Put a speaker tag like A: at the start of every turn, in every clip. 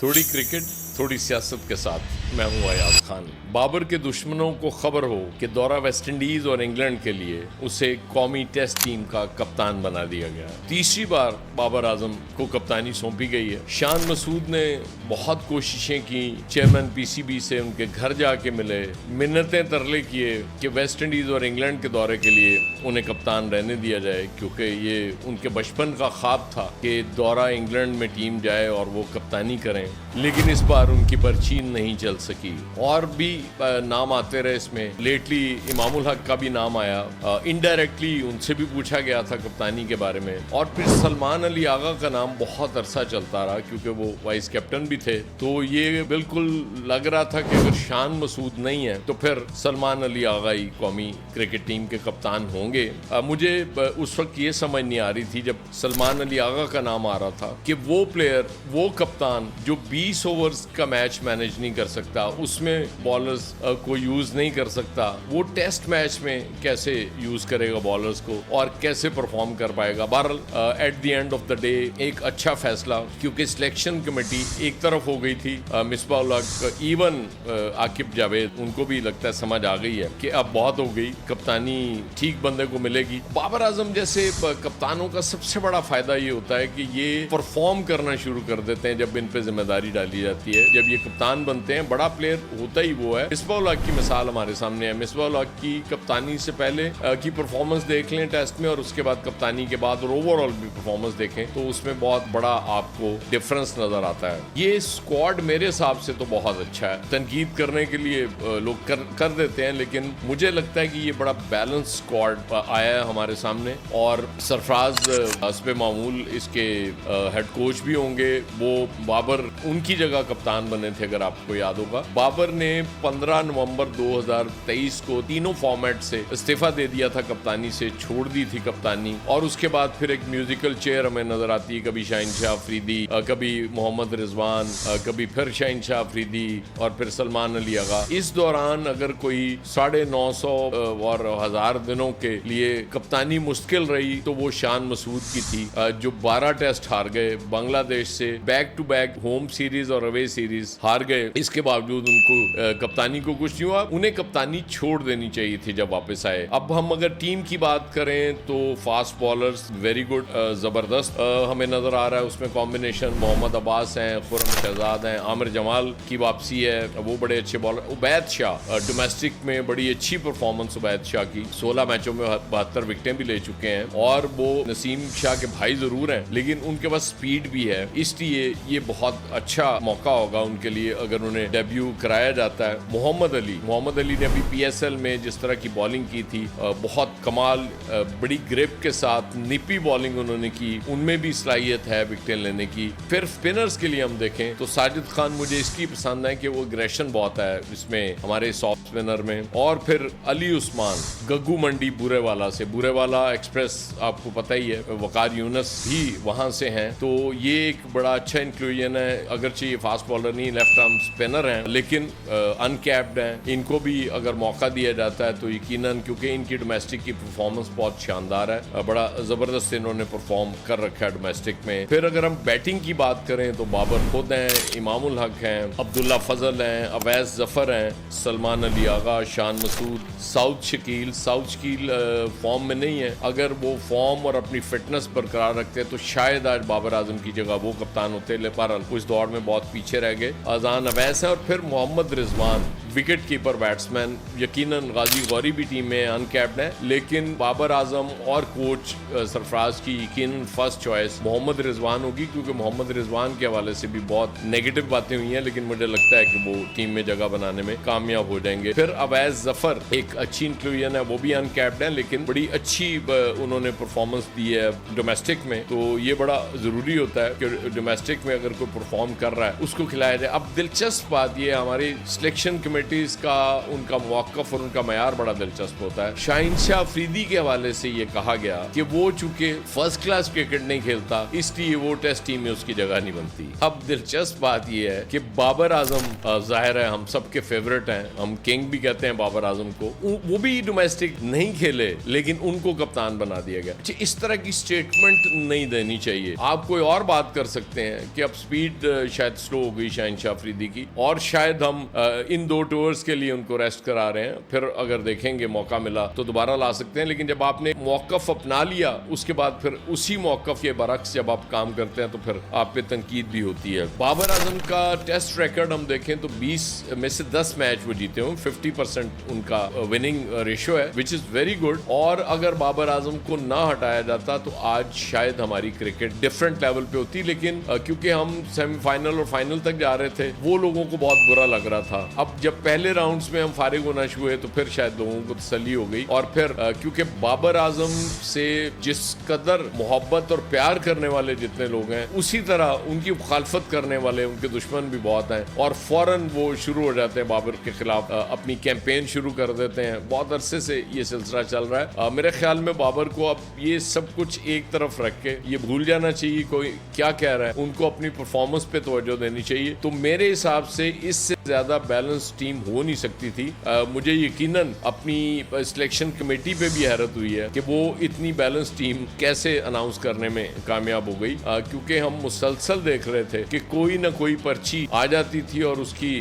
A: थोड़ी क्रिकेट थोड़ी सियासत के साथ मैं हूं अयाज खान। बाबर के दुश्मनों को खबर हो कि दौरा वेस्टइंडीज और इंग्लैंड के लिए उसे कौमी टेस्ट टीम का कप्तान बना दिया गया। तीसरी बार बाबर आजम को कप्तानी सौंपी गई है। शान मसूद ने बहुत कोशिशें की, चेयरमैन पीसीबी से उनके घर जाके मिले, मिन्नतें तरले किए कि वेस्टइंडीज और इंग्लैंड के दौरे के लिए उन्हें कप्तान रहने दिया जाए, क्योंकि ये उनके बचपन का ख्वाब था कि दौरा इंग्लैंड में टीम जाए और वो कप्तानी करें। लेकिन इस बार उनकी पर्ची नहीं चल सकी। और भी नाम आते रहे इसमें। लेटली इमामुल हक का भी नाम आया, इनडायरेक्टली उनसे भी पूछा गया था कप्तानी के बारे में। और फिर सलमान अली आगा का नाम बहुत अरसा चलता रहा, क्योंकि वो वाइस कैप्टन भी थे। तो ये बिल्कुल लग रहा था कि अगर शान मसूद नहीं है तो फिर सलमान अली आगा ही कौमी क्रिकेट टीम के कप्तान होंगे। मुझे उस वक्त ये समझ नहीं आ रही थी जब सलमान अली आगा का नाम आ रहा था कि वो प्लेयर, वो कप्तान जो 20 ओवर्स का मैच मैनेज नहीं कर सकता, उसमें बॉलर्स को यूज नहीं कर सकता, वो टेस्ट मैच में कैसे यूज करेगा बॉलर्स को और कैसे परफॉर्म कर पाएगा। बहरहाल at the end of the day एक अच्छा फैसला, क्योंकि सिलेक्शन कमेटी एक तरफ हो गई थी, मिसबाह उल हक, इवन आकिब जावेद, उनको भी लगता है समझ आ गई है कि अब बहुत हो गई, कप्तानी ठीक बंदे को मिलेगी। बाबर आजम जैसे कप्तानों का सबसे बड़ा फायदा ये होता है कि ये परफॉर्म करना शुरू कर देते हैं जब इन पे जिम्मेदारी डाली जाती है। जब ये कप्तान बनते हैं, बड़ा प्लेयर होता ही वो है। मिसबाह उल हक की मिसाल हमारे सामने है। मिसबाह उल हक की कप्तानी से पहले की परफॉर्मेंस देख लें टेस्ट में, और उसके बाद कप्तानी के बाद और ओवरऑल भी परफॉर्मेंस देखें तो उसमें बहुत बड़ा आपको डिफरेंस नजर आता है। ये स्क्वाड मेरे हिसाब से तो बहुत अच्छा है। तनकीद करने के लिए लोग कर देते हैं, लेकिन मुझे लगता है कि ये बड़ा बैलेंस स्क्वाड आया है हमारे सामने। और सरफराज हस्बे मामूल इसके हेड कोच भी होंगे। वो बाबर उनकी जगह कप्तान बने थे, अगर आपको याद होगा। बाबर ने 15 नवंबर 2023 को तीनों फॉर्मेट से इस्तीफा दे दिया था, कप्तानी से छोड़ दी थी कप्तानी। और उसके बाद फिर एक म्यूजिकल चेयर हमें नजर आती है, कभी शहनशाह अफरीदी, कभी मोहम्मद रिजवान, कभी फिर शहनशाह अफरीदी और फिर सलमान अली आगा। इस दौरान अगर कोई 950 और 1000 दिनों के लिए कप्तानी मुश्किल रही तो वो शान मसूद की थी, जो 12 टेस्ट हार गए बांग्लादेश से, back to back home series और अवे सीरीज हार गए। इसके बावजूद उनको कप्तानी को कुछ नहीं हुआ। उन्हें कप्तानी छोड़ देनी चाहिए थी जब वापस आए। अब हम अगर टीम की बात करें तो फास्ट बॉलर्स वेरी गुड, जबरदस्त हमें नजर आ रहा है। उसमें कॉम्बिनेशन मोहम्मद अब्बास हैं, खुरम शहजाद हैं, आमिर जमाल की वापसी है, वो बड़े अच्छे बॉलर। उबैद शाह डोमेस्टिक में बड़ी अच्छी परफॉर्मेंस उबैद शाह की, 16 मैचों में 72 विकेटें भी ले चुके हैं। और वो नसीम शाह के भाई जरूर हैं, लेकिन उनके पास स्पीड भी है, इसलिए ये बहुत अच्छा मौका होगा उनके लिए अगर उन्हें डेब्यू कराया जाता है। मोहम्मद अली ने अभी पीएसएल में जिस तरह की बॉलिंग की थी, बहुत कमाल, बड़ी ग्रिप के साथ निपी बॉलिंग उन्होंने की, उनमें भी सलाहियत है विकेटें लेने की। फिर स्पिनर्स के लिए हम देखें तो साजिद खान मुझे इसकी पसंद है कि वो एग्रेशन बहुत है इसमें हमारे सॉफ्ट स्पिनर में। और फिर अली उस्मान, गग्गू मंडी बुरेवाला से, बुरेवाला एक्सप्रेस आपको पता ही है, वकार यूनस भी वहां से हैं, तो ये एक बड़ा अच्छा इंक्लूजन है। अगरचे ये फास्ट बॉलर नहीं, लेफ्ट आर्म स्पिनर हैं, लेकिन अनकैप्ड हैं। इनको भी अगर मौका दिया जाता है तो यकीनन, क्योंकि इनकी डोमेस्टिक की परफॉर्मेंस बहुत शानदार है, बड़ा जबरदस्त इन्होंने परफॉर्म कर रखा है डोमेस्टिक में। फिर अगर हम बैटिंग की बात करें तो बाबर खुद हैं, इमामुल हक हैं, अब्दुल्ला फजल हैं, अवैस जफर हैं, सलमान अली आगा, शान मसूद, साउथ शकील फॉर्म में नहीं है। अगर वो फॉर्म और अपनी फिटनेस बरकरार रखते तो शायद आज बाबर आजम की जगह वो कप्तान होते, पर उस दौड़ में बहुत पीछे रह गए। अजान अवैस है। और फिर Mohammad Rizwan, wicket keeper batsman, यकीनन गाजी गौरी भी टीम में अनकैप्ड है, लेकिन बाबर आजम और कोच सरफराज की यकीनन फर्स्ट चॉइस मोहम्मद रिजवान होगी, क्योंकि मोहम्मद रिजवान के हवाले से भी बहुत नेगेटिव बातें हुई हैं, लेकिन मुझे लगता है कि वो टीम में जगह बनाने में कामयाब हो जाएंगे। फिर अवैस जफर एक अच्छी इंक्लूजन है, वो भी अनकैप्ड है, लेकिन बड़ी अच्छी उन्होंने परफॉर्मेंस दी है डोमेस्टिक में, तो ये बड़ा जरूरी होता है कि डोमेस्टिक में अगर कोई परफॉर्म कर रहा है उसको खिलाया जाए। अब दिलचस्प बात ये, हमारी सिलेक्शन कमेटीज का उनका मौक़िफ़ और उनका मयार बड़ा दिलचस्प होता है। शहनशाह अफरीदी के हवाले से ये कहा गया कि वो चूंकि फर्स्ट क्लास क्रिकेट नहीं खेलता, इसलिए वो टेस्ट टीम में उसकी जगह नहीं बनती। अब दिलचस्प बात ये है कि बाबर आजम जाहिर है हम सबके फेवरेट हैं, हम किंग भी कहते हैं बाबर आजम को, वो भी डोमेस्टिक नहीं खेले लेकिन उनको कप्तान बना दिया गया। इस तरह की स्टेटमेंट नहीं देनी चाहिए। आप कोई और बात कर सकते हैं कि अब स्पीड शायद स्लो हो गई, शाहिनशाह अफरीदी की, और शायद हम इन 2 टूर्स के लिए उनको रेस्ट करा रहे हैं। फिर अगर देखेंगे मौका मिला तो दोबारा ला सकते हैं, लेकिन जब आपने मौकफ अपना लिया उसके बाद फिर उसी मौकफ के बरक्स जब आप काम करते हैं तो फिर आप पे तनकीद भी होती है। बाबर आजम का टेस्ट रिकॉर्ड हम देखें तो 20 में से 10 मैच वो जीते हुए, 50% उनका विनिंग रेशियो है, विच इज वेरी गुड। और अगर बाबर आजम को ना हटाया जाता तो आज शायद हमारी क्रिकेट डिफरेंट लेवल पे होती, लेकिन क्योंकि हम सेमीफाइनल और फाइनल तक जा रहे थे, वो लोगों को बहुत बुरा लग रहा था। अब जब पहले राउंड्स में हम फारिग होना शुरू हुए तो फिर शायद लोगों को तसल्ली हो गई, और फिर क्योंकि बाबर आजम से जिस कदर मोहब्बत और प्यार करने वाले जितने लोग हैं, उसी तरह उनकी मुखालफत करने वाले उनके दुश्मन भी बहुत हैं, और फौरन वो शुरू हो जाते हैं बाबर के खिलाफ अपनी कैंपेन शुरू कर देते हैं। बहुत अरसे से ये सिलसिला चल रहा है। मेरे ख्याल में बाबर को अब ये सब कुछ एक तरफ रख के ये भूल जाना चाहिए कोई क्या कह रहा है, उनको अपनी परफॉर्मेंस पे तवज्जो देनी चाहिए। तो मेरे हिसाब से इससे ज्यादा बैलेंस टीम हो नहीं सकती थी। मुझे यकीनन अपनी सिलेक्शन कमेटी पे भी हैरत हुई है कि वो इतनी बैलेंस टीम कैसे अनाउंस करने में कामयाब हो गई, क्योंकि हम मुसलसल देख रहे थे कि कोई ना कोई पर्ची आ जाती थी और उसकी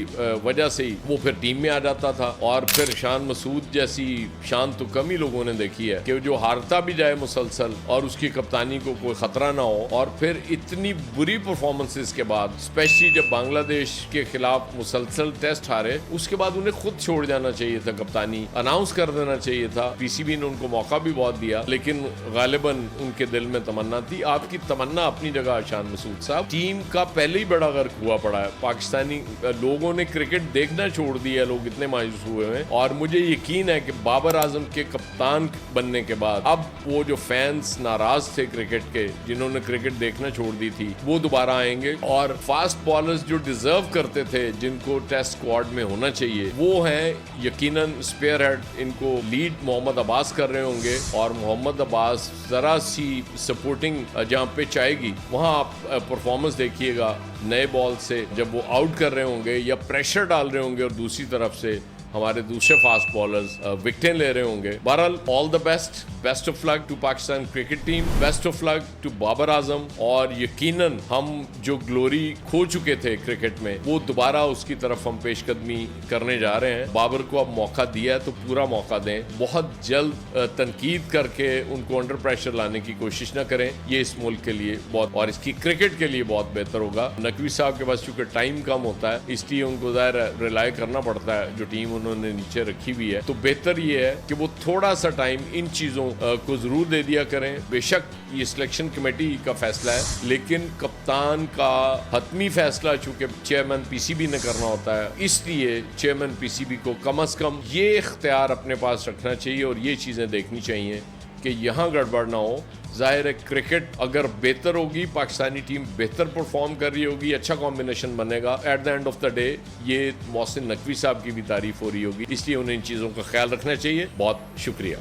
A: वजह से ही वो फिर टीम में आ जाता था। और फिर शान मसूद जैसी शान तो कम ही लोगों ने देखी है कि जो हारता भी जाए मुसलसल और उसकी कप्तानी को कोई खतरा ना हो, और फिर इतनी बुरी परफॉर्मेंसेस के बाद, स्पेशली जब बांग्लादेश के खिलाफ मुसलसल टेस्ट हारे, उसके बाद उन्हें खुद छोड़ जाना चाहिए था, कप्तानी अनाउंस कर देना चाहिए था। पीसीबी ने उनको मौका भी बहुत दिया, लेकिन गालिबन उनके दिल में तमन्ना थी। आपकी तमन्ना अपनी जगह शान मसूद साहब, टीम का पहले ही बड़ा गर्क हुआ पड़ा है। पाकिस्तानी लोगों ने क्रिकेट देखना छोड़ दिया, लोग इतने मायूस हुए हैं, और मुझे यकीन है कि बाबर आजम के कप्तान बनने के बाद अब वो जो फैंस नाराज थे क्रिकेट के, जिन्होंने क्रिकेट देखना छोड़ दी थी, वो दोबारा आएंगे, और फास्ट बॉलर्स जो डिजर्व करते थे, जिनको टेस्ट स्क्वाड में होना चाहिए, वो हैं यकीनन स्पेयर हेड। इनको लीड मोहम्मद अब्बास कर रहे होंगे, और मोहम्मद अब्बास जरा सी सपोर्टिंग जहाँ पिच आएगी वहाँ आप परफॉर्मेंस देखिएगा नए बॉल से, जब वो आउट कर रहे होंगे या प्रेशर डाल रहे होंगे और दूसरी तरफ से हमारे दूसरे फास्ट बॉलर्स विकेटें ले रहे होंगे। बहरहाल all the best of luck to Pakistan cricket team, best of luck to Babar Azam, और यकीनन हम जो ग्लोरी खो चुके थे क्रिकेट में, वो दोबारा उसकी तरफ हम पेशकदमी करने जा रहे हैं। बाबर को अब मौका दिया है तो पूरा मौका दें, बहुत जल्द तनकीद करके उनको अंडर प्रेशर लाने की कोशिश न करें। ये इस मुल्क के लिए बहुत, और इसकी क्रिकेट के लिए बहुत बेहतर होगा। नकवी साहब के पास चूंकि टाइम कम होता है, इसलिए उनको ज़ाहिर रिलाई करना पड़ता है, जो टीम उन्होंने नीचे रखी हुई है। तो बेहतर ये है कि वो थोड़ा सा टाइम इन चीजों को जरूर दे दिया करें। बेशक ये सिलेक्शन कमेटी का फैसला है, लेकिन कप्तान का हतमी फैसला चूंकि चेयरमैन पीसीबी ने करना होता है, इसलिए चेयरमैन पीसीबी को कम से कम ये इख्तियार अपने पास रखना चाहिए और ये चीजें देखनी चाहिए कि यहाँ गड़बड़ ना हो। जाहिर है क्रिकेट अगर बेहतर होगी, पाकिस्तानी टीम बेहतर परफॉर्म कर रही होगी, अच्छा कॉम्बिनेशन बनेगा, at the end of the day ये मोहसिन नकवी साहब की भी तारीफ हो रही होगी, इसलिए उन्हें इन चीज़ों का ख्याल रखना चाहिए। बहुत शुक्रिया।